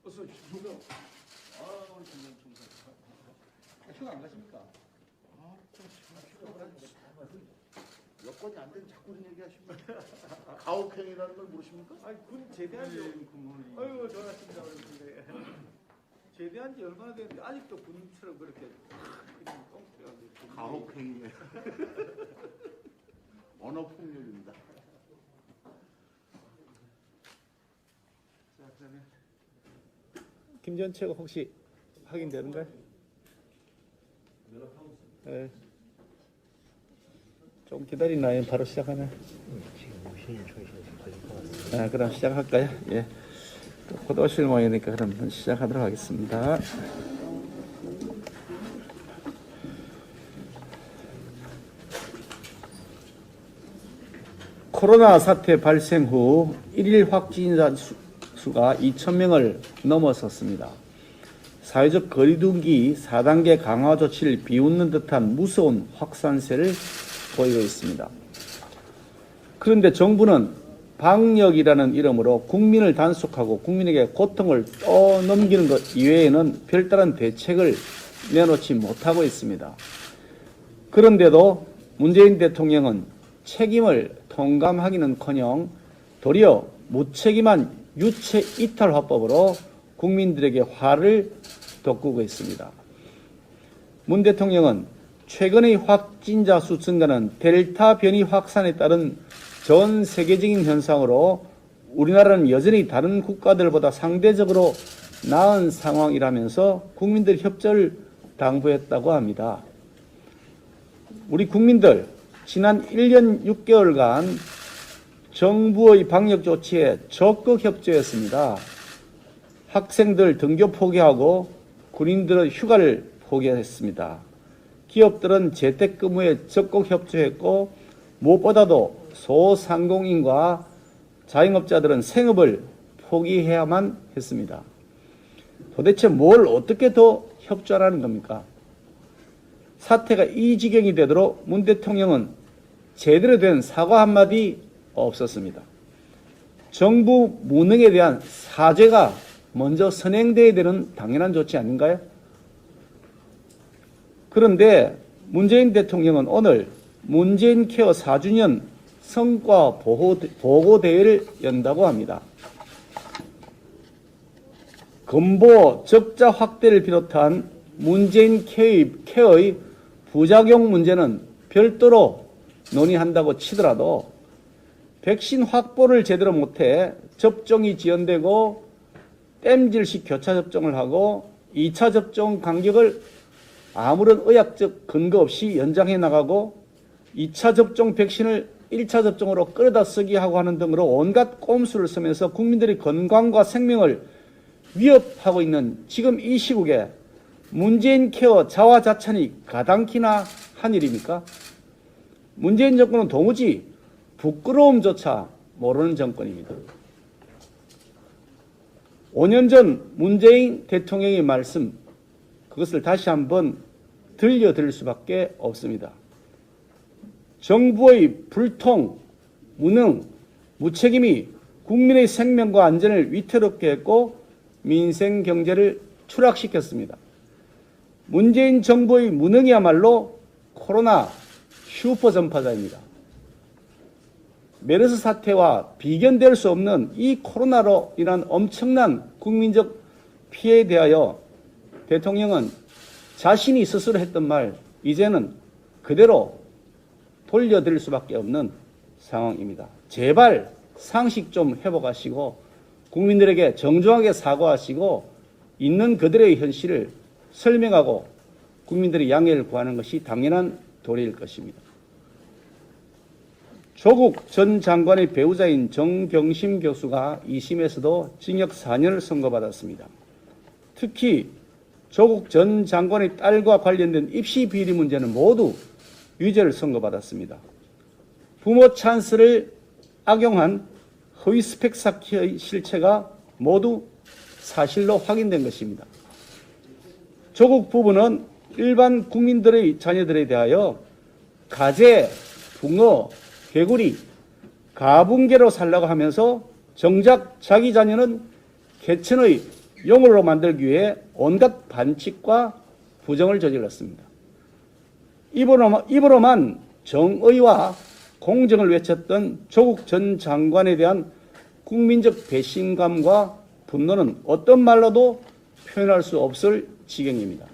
어서 오십시오. 오늘 김영 총사. 휴가 안 가십니까? 여건이 안 되면 자꾸 그런 얘기 하십니까? 가혹행위라는 걸 모르십니까? 아니, 군 제대한 지, 아이고, 전화했습니다. 제대한 지 얼마나 됐는데, 아직도 군인처럼 그렇게, 가혹행위네. 언어폭력입니다. 자, 그러면. 김전체가 혹시 확인되는가요? 네. 좀 기다리나요? 바로 시작하나요? 아, 그럼 시작할까요? 예. 곧 오실 모양이니까 그럼 시작하도록 하겠습니다. 코로나 사태 발생 후 1일 확진자 수가 2,000명을 넘어섰습니다. 사회적 거리두기 4단계 강화 조치를 비웃는 듯한 무서운 확산세를 보이고 있습니다. 그런데 정부는 방역이라는 이름으로 국민을 단속하고 국민에게 고통을 떠넘기는 것 이외에는 별다른 대책을 내놓지 못하고 있습니다. 그런데도 문재인 대통령은 책임을 통감하기는커녕 도리어 무책임한 유체 이탈 화법으로 국민들에게 화를 돋구고 있습니다. 문 대통령은 최근의 확진자 수 증가는 델타 변이 확산에 따른 전 세계적인 현상으로 우리나라는 여전히 다른 국가들보다 상대적으로 나은 상황이라면서 국민들 협조를 당부했다고 합니다. 우리 국민들 지난 1년 6개월간 정부의 방역 조치에 적극 협조했습니다. 학생들 등교 포기하고 군인들은 휴가를 포기했습니다. 기업들은 재택근무에 적극 협조했고 무엇보다도 소상공인과 자영업자들은 생업을 포기해야만 했습니다. 도대체 뭘 어떻게 더 협조하라는 겁니까? 사태가 이 지경이 되도록 문 대통령은 제대로 된 사과 한마디 없었습니다. 정부 무능에 대한 사죄가 먼저 선행돼야 되는 당연한 조치 아닌가요? 그런데 문재인 대통령은 오늘 문재인 케어 4주년 성과 보고 대회를 연다고 합니다. 근보 적자 확대를 비롯한 문재인 케어의 부작용 문제는 별도로 논의한다고 치더라도 백신 확보를 제대로 못해 접종이 지연되고 땜질식 교차 접종을 하고 2차 접종 간격을 아무런 의학적 근거 없이 연장해 나가고 2차 접종 백신을 1차 접종으로 끌어다 쓰기 하고 하는 등으로 온갖 꼼수를 쓰면서 국민들의 건강과 생명을 위협하고 있는 지금 이 시국에 문재인 케어 자화자찬이 가당키나 한 일입니까? 문재인 정권은 도무지 부끄러움조차 모르는 정권입니다. 5년 전 문재인 대통령의 말씀, 그것을 다시 한번 들려드릴 수밖에 없습니다. 정부의 불통, 무능, 무책임이 국민의 생명과 안전을 위태롭게 했고 민생 경제를 추락시켰습니다. 문재인 정부의 무능이야말로 코로나 슈퍼 전파자입니다. 메르스 사태와 비견될 수 없는 이 코로나로 인한 엄청난 국민적 피해에 대하여 대통령은 자신이 스스로 했던 말 이제는 그대로 돌려드릴 수밖에 없는 상황입니다. 제발 상식 좀 회복하시고 국민들에게 정중하게 사과하시고 있는 그들의 현실을 설명하고 국민들의 양해를 구하는 것이 당연한 도리일 것입니다. 조국 전 장관의 배우자인 정경심 교수가 2심에서도 징역 4년을 선고받았습니다. 특히 조국 전 장관의 딸과 관련된 입시 비리 문제는 모두 유죄를 선고받았습니다. 부모 찬스를 악용한 허위 스펙 쌓기의 실체가 모두 사실로 확인된 것입니다. 조국 부부는 일반 국민들의 자녀들에 대하여 가재, 붕어, 개구리, 가붕개로 살라고 하면서 정작 자기 자녀는 개천의 용으로 만들기 위해 온갖 반칙과 부정을 저질렀습니다. 입으로만 정의와 공정을 외쳤던 조국 전 장관에 대한 국민적 배신감과 분노는 어떤 말로도 표현할 수 없을 지경입니다.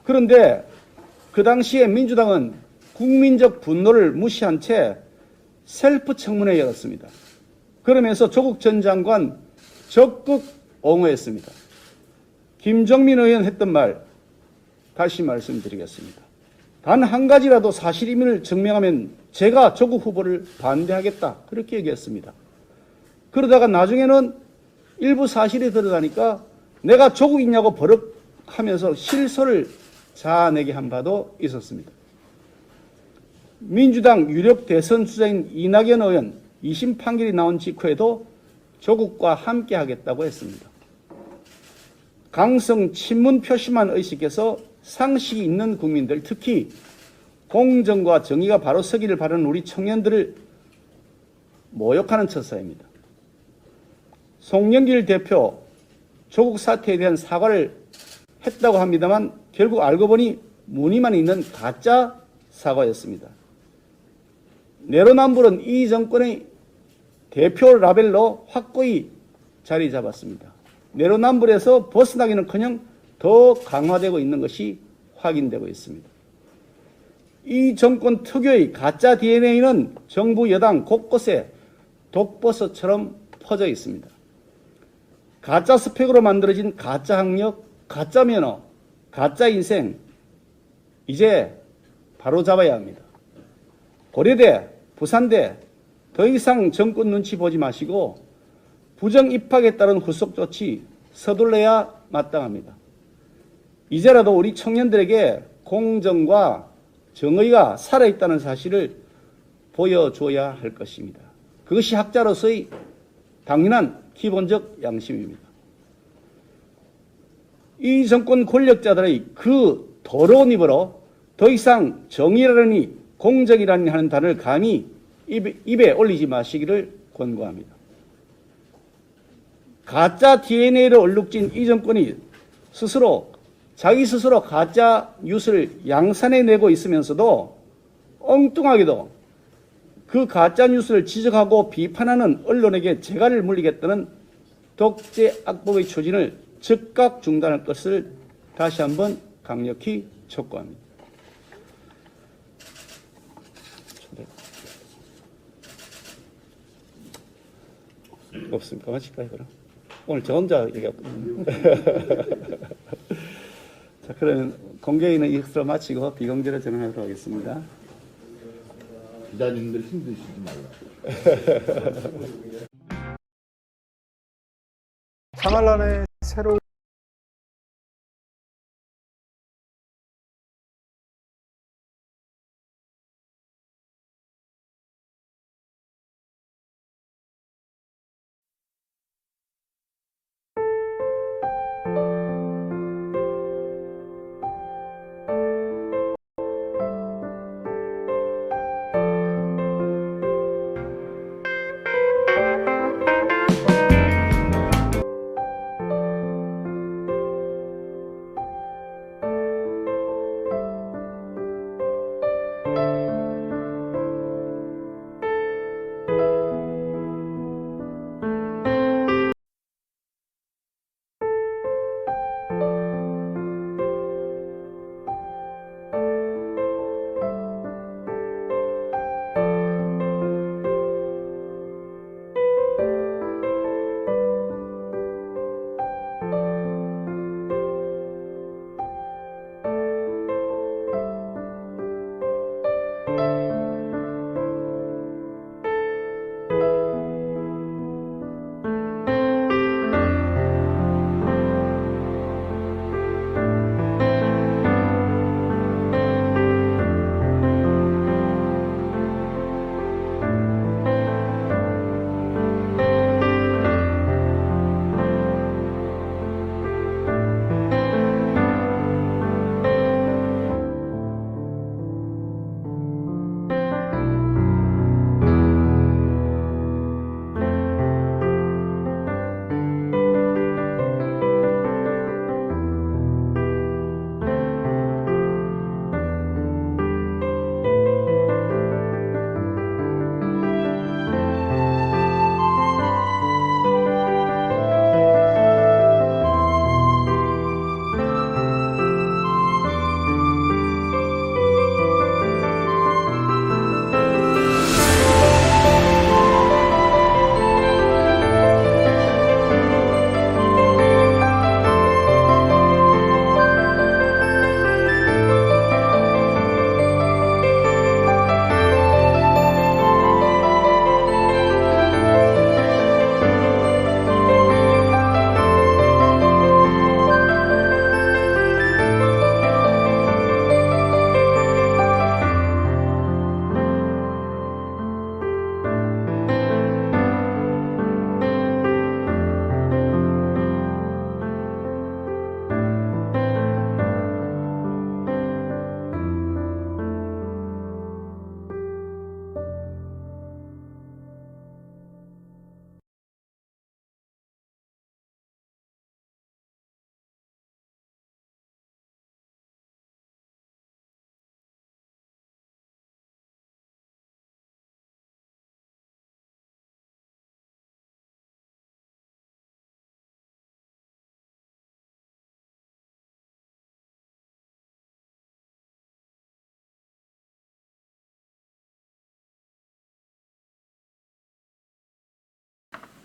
그런데 그 당시에 민주당은 국민적 분노를 무시한 채 셀프 청문회에 열었습니다. 그러면서 조국 전 장관 적극 옹호했습니다. 김종민 의원 했던 말 다시 말씀드리겠습니다. 단 한 가지라도 사실임을 증명하면 제가 조국 후보를 반대하겠다. 그렇게 얘기했습니다. 그러다가 나중에는 일부 사실이 드러나니까 내가 조국이냐고 버럭하면서 실소를 자아내게 한 바도 있었습니다. 민주당 유력 대선 주자인 이낙연 의원 2심 판결이 나온 직후에도 조국과 함께 하겠다고 했습니다. 강성 친문 표시만 의식해서 상식이 있는 국민들, 특히 공정과 정의가 바로 서기를 바라는 우리 청년들을 모욕하는 처사입니다. 송영길 대표 조국 사태에 대한 사과를 했다고 합니다만 결국 알고 보니 무늬만 있는 가짜 사과였습니다. 내로남불은 이 정권의 대표 라벨로 확고히 자리 잡았습니다. 내로남불에서 벗어나기는커녕 더 강화되고 있는 것이 확인되고 있습니다. 이 정권 특유의 가짜 DNA는 정부 여당 곳곳에 독버섯처럼 퍼져 있습니다. 가짜 스펙으로 만들어진 가짜 학력, 가짜 면허, 가짜 인생, 이제 바로잡아야 합니다. 고려대, 부산대, 더 이상 정권 눈치 보지 마시고 부정 입학에 따른 후속 조치 서둘러야 마땅합니다. 이제라도 우리 청년들에게 공정과 정의가 살아있다는 사실을 보여줘야 할 것입니다. 그것이 학자로서의 당연한 기본적 양심입니다. 이 정권 권력자들의 그 더러운 입으로 더 이상 정의라니 공정이라니 하는 단어를 감히 입에 올리지 마시기를 권고합니다. 가짜 DNA를 얼룩진 이 정권이 자기 스스로 가짜 뉴스를 양산해내고 있으면서도 엉뚱하게도 그 가짜 뉴스를 지적하고 비판하는 언론에게 재갈을 물리겠다는 독재 악법의 추진을 즉각 중단할 것을 다시 한번 강력히 촉구합니다. 없습니까? 마칠까요, 그럼? 오늘 저 혼자 얘기했거든요. 자, 그러면 공개인은 이것으로 마치고 비공개로 진행하도록 하겠습니다. 기자님들 힘드시지 말라. 상할란의 새로운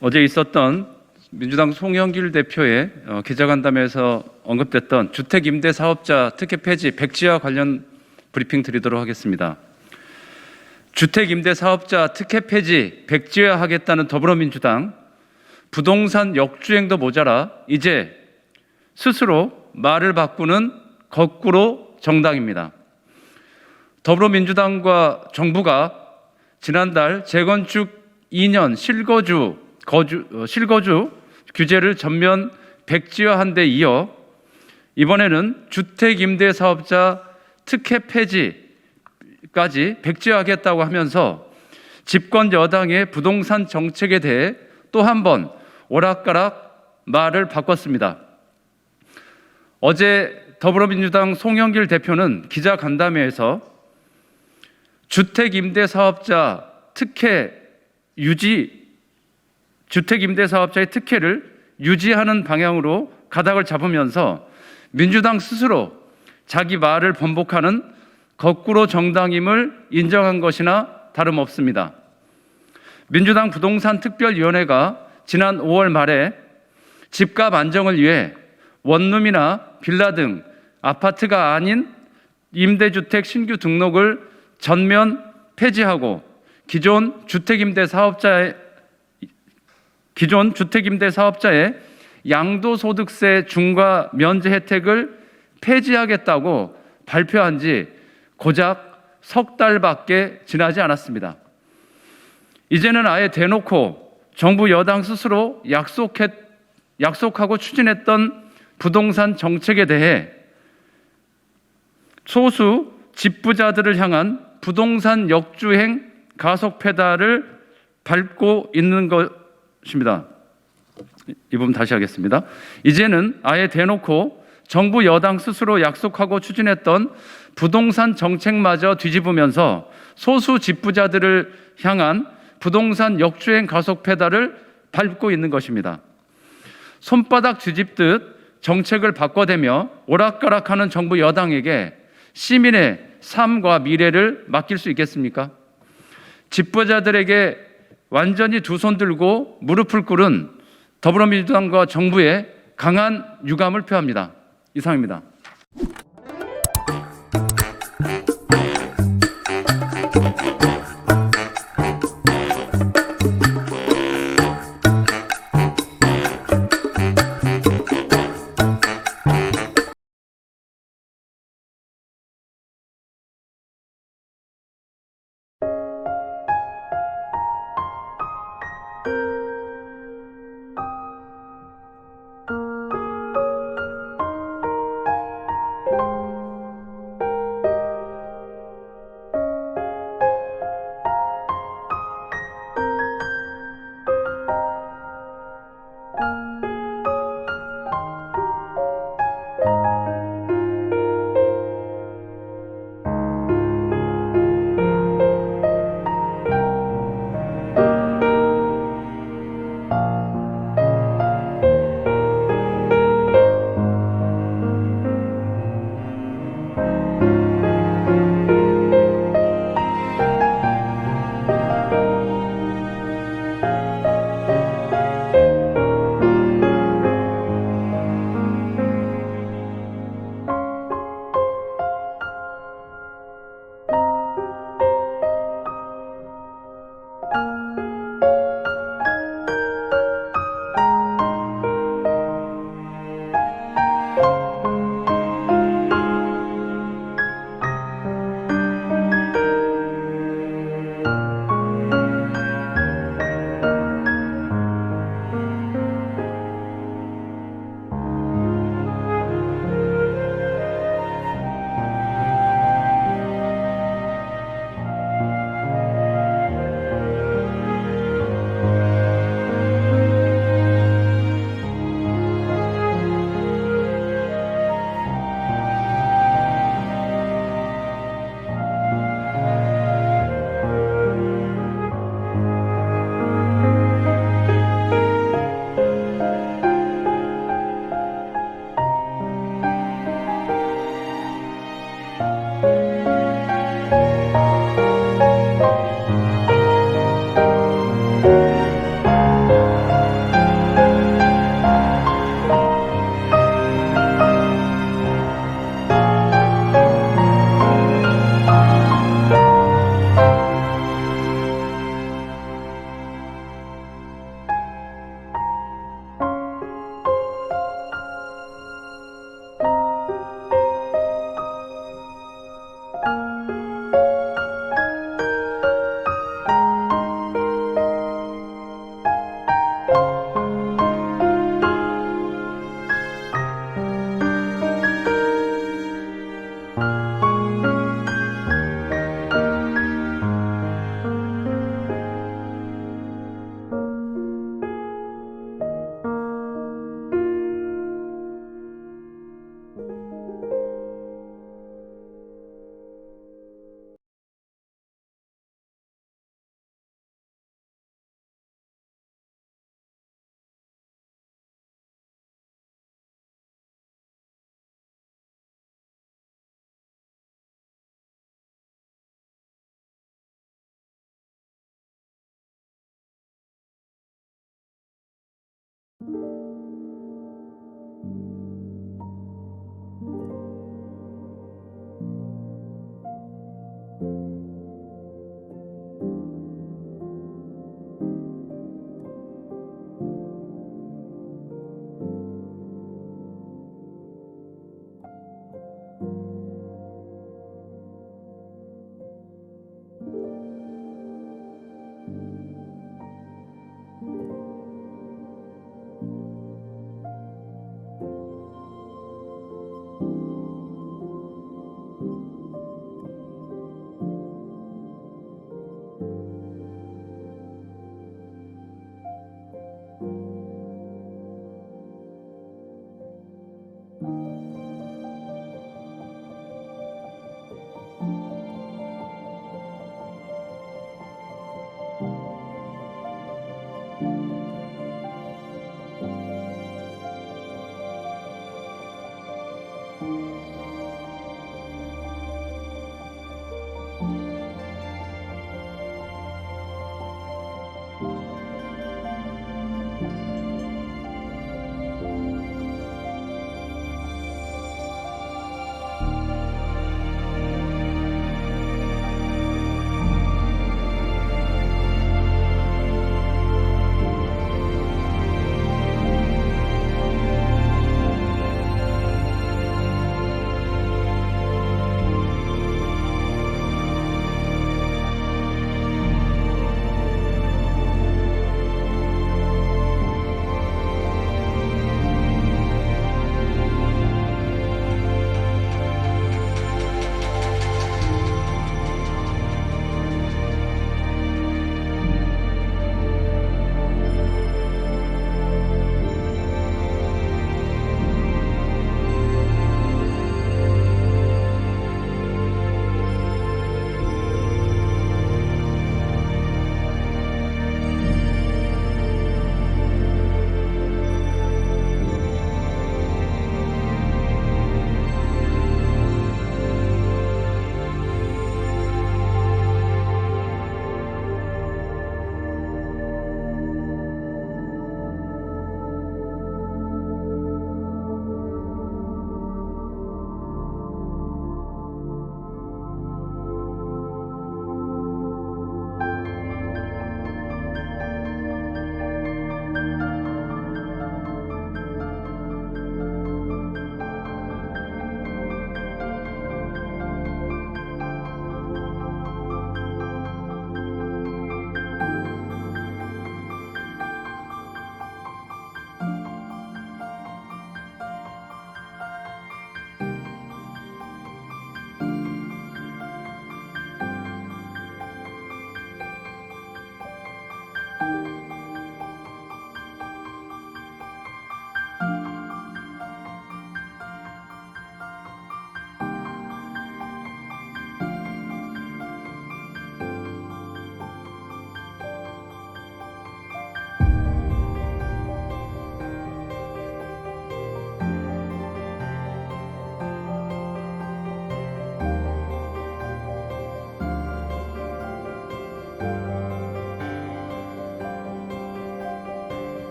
어제 있었던 민주당 송영길 대표의 기자간담회에서 언급됐던 주택임대사업자 특혜 폐지 백지화 관련 브리핑 드리도록 하겠습니다. 주택임대사업자 특혜 폐지 백지화하겠다는 더불어민주당, 부동산 역주행도 모자라 이제 스스로 말을 바꾸는 거꾸로 정당입니다. 더불어민주당과 정부가 지난달 재건축 2년 실거주 규제를 전면 백지화한 데 이어 이번에는 주택임대사업자 특혜 폐지까지 백지화하겠다고 하면서 집권 여당의 부동산 정책에 대해 또 한 번 오락가락 말을 바꿨습니다. 어제 더불어민주당 송영길 대표는 기자간담회에서 주택임대사업자의 특혜를 유지하는 방향으로 가닥을 잡으면서 민주당 스스로 자기 말을 번복하는 거꾸로 정당임을 인정한 것이나 다름없습니다. 민주당 부동산특별위원회가 지난 5월 말에 집값 안정을 위해 원룸이나 빌라 등 아파트가 아닌 임대주택 신규 등록을 전면 폐지하고 기존 주택임대 사업자의 양도소득세 중과 면제 혜택을 폐지하겠다고 발표한 지 고작 석 달밖에 지나지 않았습니다. 이제는 아예 대놓고 정부 여당 스스로 약속하고 추진했던 부동산 정책에 대해 소수 집부자들을 향한 부동산 역주행 가속 페달을 밟고 있는 것입니다. 이 부분 다시 하겠습니다. 이제는 아예 대놓고 정부 여당 스스로 약속하고 추진했던 부동산 정책마저 뒤집으면서 소수 집부자들을 향한 부동산 역주행 가속 페달을 밟고 있는 것입니다. 손바닥 뒤집듯 정책을 바꿔대며 오락가락하는 정부 여당에게 시민의 삶과 미래를 맡길 수 있겠습니까? 집부자들에게 완전히 두 손 들고 무릎을 꿇은 더불어민주당과 정부의 강한 유감을 표합니다. 이상입니다.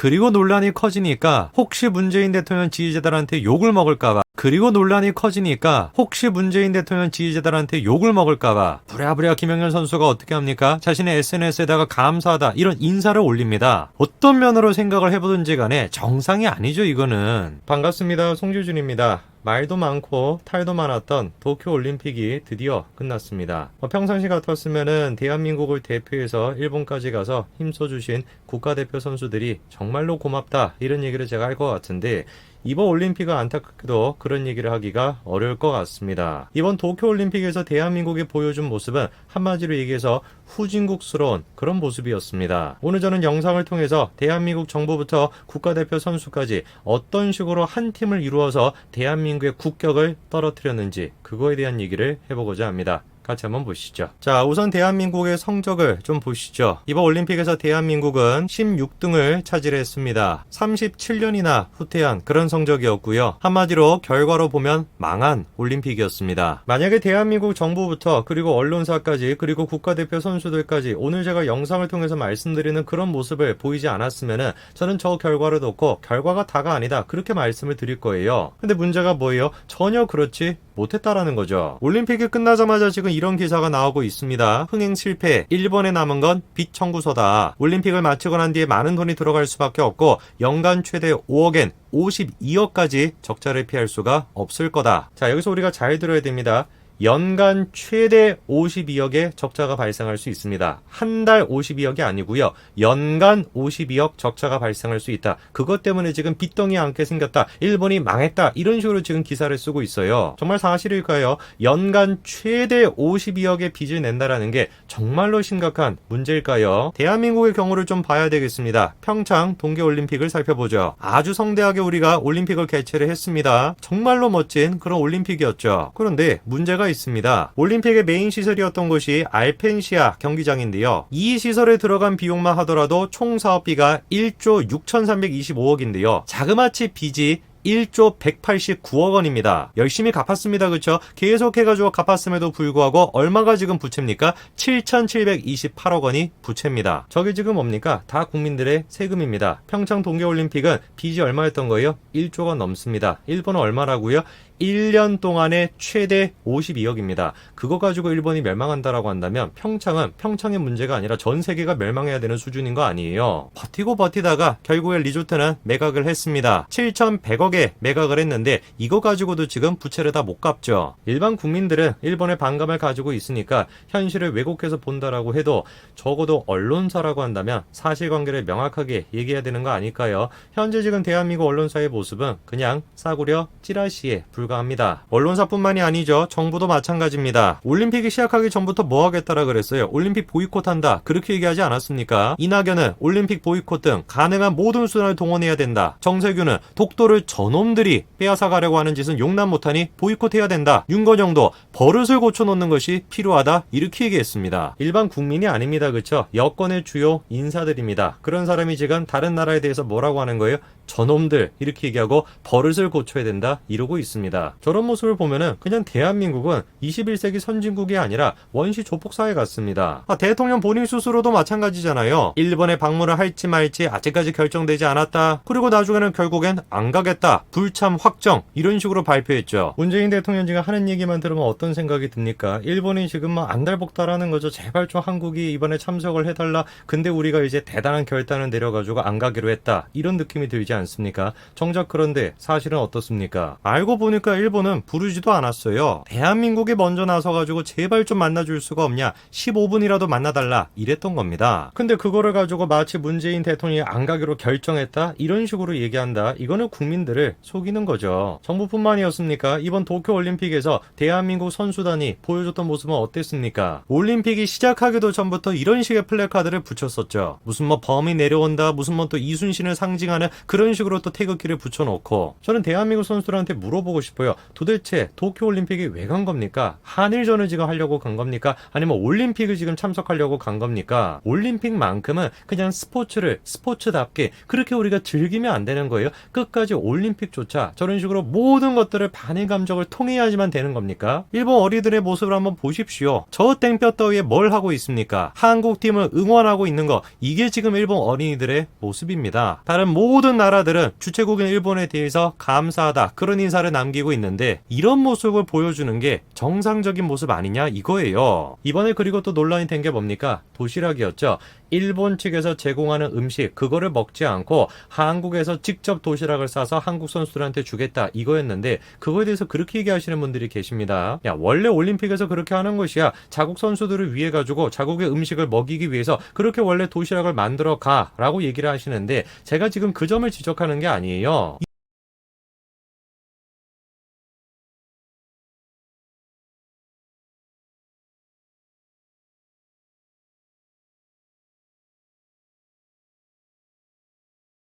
그리고 논란이 커지니까 혹시 문재인 대통령 지지자들한테 욕을 먹을까봐, 그리고 논란이 커지니까 혹시 문재인 대통령 지지자들한테 욕을 먹을까봐 부랴부랴 김영렬 선수가 어떻게 합니까? 자신의 SNS에다가 감사하다 이런 인사를 올립니다. 어떤 면으로 생각을 해보든지 간에 정상이 아니죠, 이거는. 반갑습니다. 송주준입니다. 말도 많고 탈도 많았던 도쿄올림픽이 드디어 끝났습니다. 평상시 같았으면은 대한민국을 대표해서 일본까지 가서 힘써주신 국가대표 선수들이 정말로 고맙다 이런 얘기를 제가 할 것 같은데, 이번 올림픽은 안타깝게도 그런 얘기를 하기가 어려울 것 같습니다. 이번 도쿄올림픽에서 대한민국이 보여준 모습은 한마디로 얘기해서 후진국스러운 그런 모습이었습니다. 오늘 저는 영상을 통해서 대한민국 정부부터 국가대표 선수까지 어떤 식으로 한 팀을 이루어서 대한민국의 국격을 떨어뜨렸는지 그거에 대한 얘기를 해보고자 합니다. 같이 한번 보시죠. 자, 우선 대한민국의 성적을 좀 보시죠. 이번 올림픽에서 대한민국은 16등을 차지했습니다. 37년이나 후퇴한 그런 성적이었고요. 한마디로 결과로 보면 망한 올림픽이었습니다. 만약에 대한민국 정부부터 그리고 언론사까지 그리고 국가대표 선수들까지 오늘 제가 영상을 통해서 말씀드리는 그런 모습을 보이지 않았으면은 저는 저 결과를 놓고 결과가 다가 아니다 그렇게 말씀을 드릴 거예요. 근데 문제가 뭐예요? 전혀 그렇지 못했다라는 거죠. 올림픽이 끝나자마자 지금 이런 기사가 나오고 있습니다. 흥행 실패, 일본에 남은 건 빚 청구서다. 올림픽을 마치고 난 뒤에 많은 돈이 들어갈 수밖에 없고 연간 최대 5억엔 52억까지 적자를 피할 수가 없을 거다. 자, 여기서 우리가 잘 들어야 됩니다. 연간 최대 52억의 적자가 발생할 수 있습니다. 한 달 52억이 아니고요. 연간 52억 적자가 발생할 수 있다. 그것 때문에 지금 빚덩이 안게 생겼다. 일본이 망했다. 이런 식으로 지금 기사를 쓰고 있어요. 정말 사실일까요? 연간 최대 52억의 빚을 낸다라는 게 정말로 심각한 문제일까요? 대한민국의 경우를 좀 봐야 되겠습니다. 평창 동계올림픽을 살펴보죠. 아주 성대하게 우리가 올림픽을 개최를 했습니다. 정말로 멋진 그런 올림픽이었죠. 그런데 문제가 있습니다. 올림픽의 메인 시설이었던 곳이 알펜시아 경기장인데요. 이 시설에 들어간 비용만 하더라도 총 사업비가 1조 6,325억인데요. 자그마치 빚이 1조 189억 원입니다. 열심히 갚았습니다. 그쵸? 계속해가지고 갚았음에도 불구하고 얼마가 지금 부채입니까? 7,728억 원이 부채입니다. 저게 지금 뭡니까? 다 국민들의 세금입니다. 평창 동계올림픽은 빚이 얼마였던 거예요? 1조가 넘습니다. 일본은 얼마라고요? 1년 동안에 최대 52억입니다. 그거 가지고 일본이 멸망한다라고 한다면 평창은 평창의 문제가 아니라 전 세계가 멸망해야 되는 수준인 거 아니에요. 버티고 버티다가 결국에 리조트는 매각을 했습니다. 7,100억에 매각을 했는데 이거 가지고도 지금 부채를 다 못 갚죠. 일반 국민들은 일본의 반감을 가지고 있으니까 현실을 왜곡해서 본다라고 해도 적어도 언론사라고 한다면 사실관계를 명확하게 얘기해야 되는 거 아닐까요? 현재 지금 대한민국 언론사의 모습은 그냥 싸구려 찌라시에 불과합니다. 언론사뿐만이 아니죠. 정부도 마찬가지입니다. 올림픽이 시작하기 전부터 뭐 하겠다라 그랬어요. 올림픽 보이콧한다. 그렇게 얘기하지 않았습니까? 이낙연은 올림픽 보이콧 등 가능한 모든 수단을 동원해야 된다. 정세균은 독도를 저놈들이 빼앗아가려고 하는 짓은 용납 못하니 보이콧해야 된다. 윤건영도 버릇을 고쳐놓는 것이 필요하다. 이렇게 얘기했습니다. 일반 국민이 아닙니다. 그렇죠? 여권의 주요 인사들입니다. 그런 사람이 지금 다른 나라에 대해서 뭐라고 하는 거예요? 저놈들 이렇게 얘기하고 버릇을 고쳐야 된다 이러고 있습니다. 저런 모습을 보면은 그냥 대한민국은 21세기 선진국이 아니라 원시 조폭사회 같습니다. 대통령 본인 스스로도 마찬가지잖아요. 일본에 방문을 할지 말지 아직까지 결정되지 않았다. 그리고 나중에는 결국엔 안 가겠다. 불참 확정 이런 식으로 발표했죠. 문재인 대통령 지금 하는 얘기만 들으면 어떤 생각이 듭니까? 일본이 지금 막 안달복달하는 거죠. 제발 좀 한국이 이번에 참석을 해달라. 근데 우리가 이제 대단한 결단을 내려가지고 안 가기로 했다. 이런 느낌이 들지 않습니까? 정작 그런데 사실은 어떻습니까? 알고 보니까 일본은 부르지도 않았어요. 대한민국이 먼저 나서가지고 제발 좀 만나줄 수가 없냐? 15분이라도 만나달라 이랬던 겁니다. 근데 그거를 가지고 마치 문재인 대통령이 안 가기로 결정했다? 이런 식으로 얘기한다? 이거는 국민들을 속이는 거죠. 정부뿐만이었습니까? 이번 도쿄올림픽에서 대한민국 선수단이 보여줬던 모습은 어땠습니까? 올림픽이 시작하기도 전부터 이런 식의 플래카드를 붙였었죠. 무슨 뭐 범이 내려온다, 무슨 뭐 또 이순신을 상징하는 그런 식으로 또 태극기를 붙여놓고, 저는 대한민국 선수들한테 물어보고 싶습니다. 싶어요. 도대체 도쿄올림픽이 왜 간 겁니까? 한일전을 지금 하려고 간 겁니까? 아니면 올림픽을 지금 참석하려고 간 겁니까? 올림픽만큼은 그냥 스포츠를 스포츠답게 그렇게 우리가 즐기면 안 되는 거예요. 끝까지 올림픽조차 저런 식으로 모든 것들을 반일 감정을 통해야지만 되는 겁니까? 일본 어린이들의 모습을 한번 보십시오. 저 땡볕 더위에 뭘 하고 있습니까? 한국팀을 응원하고 있는 거, 이게 지금 일본 어린이들의 모습입니다. 다른 모든 나라들은 주최국인 일본에 대해서 감사하다 그런 인사를 남기고 있는데 이런 모습을 보여주는 게 정상적인 모습 아니냐 이거예요. 이번에 그리고 또 논란이 된 게 뭡니까? 도시락이었죠. 일본 측에서 제공하는 음식 그거를 먹지 않고 한국에서 직접 도시락을 싸서 한국 선수들한테 주겠다 이거였는데 그거에 대해서 그렇게 얘기하시는 분들이 계십니다. 야, 원래 올림픽에서 그렇게 하는 것이야. 자국 선수들을 위해 가지고 자국의 음식을 먹이기 위해서 그렇게 원래 도시락을 만들어 가라고 얘기를 하시는데 제가 지금 그 점을 지적하는 게 아니에요.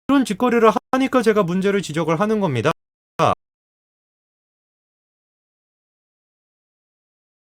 이런 짓거리를 하니까 제가 문제를 지적을 하는 겁니다.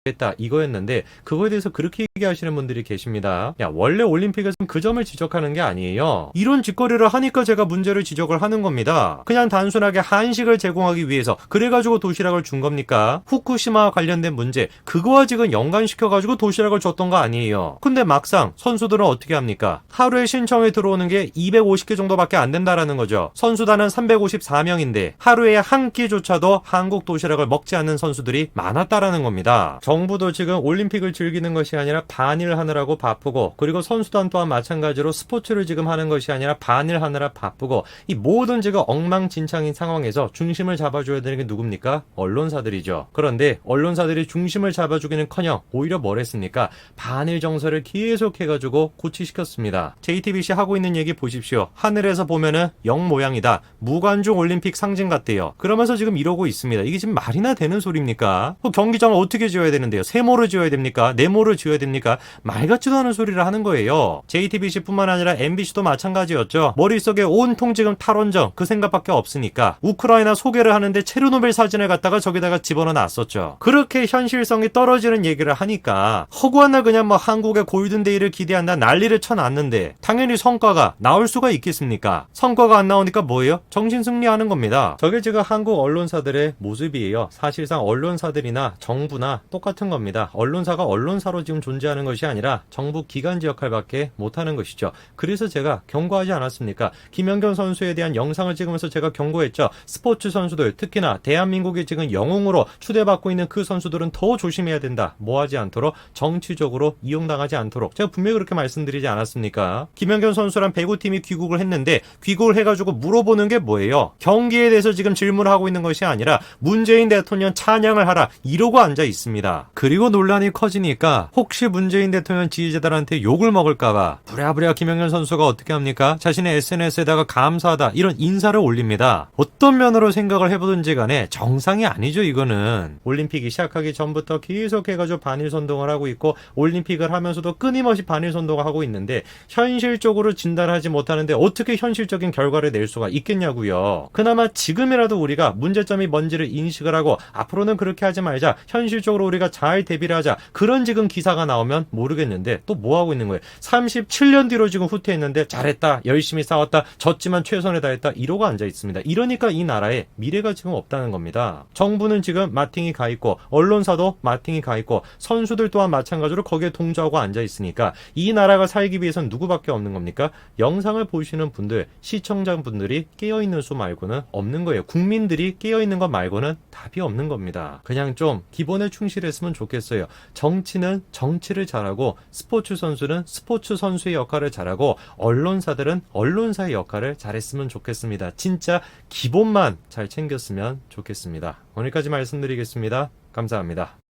했다 이거였는데 그거에 대해서 그렇게 얘기하시는 분들이 계십니다. 야, 원래 올림픽에서는 그 점을 지적하는 게 아니에요. 이런 짓거리를 하니까 제가 문제를 지적을 하는 겁니다. 그냥 단순하게 한식을 제공하기 위해서 그래가지고 도시락을 준 겁니까? 후쿠시마와 관련된 문제 그거와 지금 연관시켜가지고 도시락을 줬던 거 아니에요. 근데 막상 선수들은 어떻게 합니까? 하루에 신청이 들어오는 게 250개 정도밖에 안 된다라는 거죠. 선수단은 354명인데 하루에 한 끼조차도 한국 도시락을 먹지 않는 선수들이 많았다라는 겁니다. 정부도 지금 올림픽을 즐기는 것이 아니라 반일 하느라고 바쁘고 그리고 선수단 또한 마찬가지로 스포츠를 지금 하는 것이 아니라 반일 하느라 바쁘고 이 모든 지금 엉망진창인 상황에서 중심을 잡아줘야 되는 게 누굽니까? 언론사들이죠. 그런데 언론사들이 중심을 잡아주기는커녕 오히려 뭘 했습니까? 반일 정서를 계속해가지고 고취시켰습니다. JTBC 하고 있는 얘기 보십시오. 하늘에서 보면은 영 모양이다. 무관중 올림픽 상징 같대요. 그러면서 지금 이러고 있습니다. 이게 지금 말이나 되는 소리입니까? 경기장을 어떻게 지어야 되는데요? 세모를 지어야 됩니까? 네모를 지어야 됩니까? 말 같지도 않은 소리를 하는 거예요. JTBC뿐만 아니라 MBC도 마찬가지였죠. 머릿속에 온통 지금 탈원전 그 생각밖에 없으니까 우크라이나 소개를 하는데 체르노빌 사진을 갖다가 저기다가 집어넣어 놨었죠. 그렇게 현실성이 떨어지는 얘기를 하니까 허구한 날 그냥 뭐 한국의 골든데이를 기대한다 난리를 쳐놨는데 당연히 성과가 나올 수가 있겠습니까? 성과가 안 나오니까 뭐예요? 정신승리하는 겁니다. 저게 지금 한국 언론사들의 모습이에요. 사실상 언론사들이나 정부나 똑같은 겁니다. 언론사가 언론사로 지금 존재하는 것이 아니라 정부 기관지 역할밖에 못하는 것이죠. 그래서 제가 경고하지 않았습니까? 김연경 선수에 대한 영상을 찍으면서 제가 경고했죠. 스포츠 선수들 특히나 대한민국이 지금 영웅으로 추대받고 있는 그 선수들은 더 조심해야 된다. 뭐하지 않도록 정치적으로 이용당하지 않도록 제가 분명히 그렇게 말씀드리지 않았습니까? 김연경 선수랑 배구팀이 귀국을 했는데 귀국을 해가지고 물어보는 게 뭐예요? 경기에 대해서 지금 질문을 하고 있는 것이 아니라 문재인 대통령 찬양을 하라 이러고 앉아 있습니다. 그리고 논란이 커지니까 혹시 문재인 대통령 지지자들한테 욕을 먹을까봐 부랴부랴 김연경 선수가 어떻게 합니까? 자신의 SNS에다가 감사하다 이런 인사를 올립니다. 어떤 면으로 생각을 해보든지 간에 정상이 아니죠 이거는. 올림픽이 시작하기 전부터 계속해가지고 반일선동을 하고 있고 올림픽을 하면서도 끊임없이 반일선동을 하고 있는데 현실적으로 진단하지 못하는데 어떻게 현실적인 결과를 낼 수가 있겠냐고요. 그나마 지금이라도 우리가 문제점이 뭔지를 인식을 하고 앞으로는 그렇게 하지 말자. 현실적으로 우리가 잘 대비를 하자. 그런 지금 기사가 나오면 모르겠는데 또 뭐 하고 있는 거예요? 37년 뒤로 지금 후퇴했는데 잘했다. 열심히 싸웠다. 졌지만 최선을 다했다. 이러고 앉아 있습니다. 이러니까 이 나라에 미래가 지금 없다는 겁니다. 정부는 지금 마팅이 가 있고 언론사도 마팅이 가 있고 선수들 또한 마찬가지로 거기에 동조하고 앉아 있으니까 이 나라가 살기 위해서는 누구밖에 없는 겁니까? 영상을 보시는 분들, 시청자분들이 깨어있는 수 말고는 없는 거예요. 국민들이 깨어있는 것 말고는 답이 없는 겁니다. 그냥 좀 기본에 충실했으면 좋겠어요. 정치는 정치를 잘하고 스포츠 선수는 스포츠 선수의 역할을 잘하고 언론사들은 언론사의 역할을 잘했으면 좋겠습니다. 진짜 기본만 잘 챙겼으면 좋겠습니다. 오늘까지 말씀드리겠습니다. 감사합니다.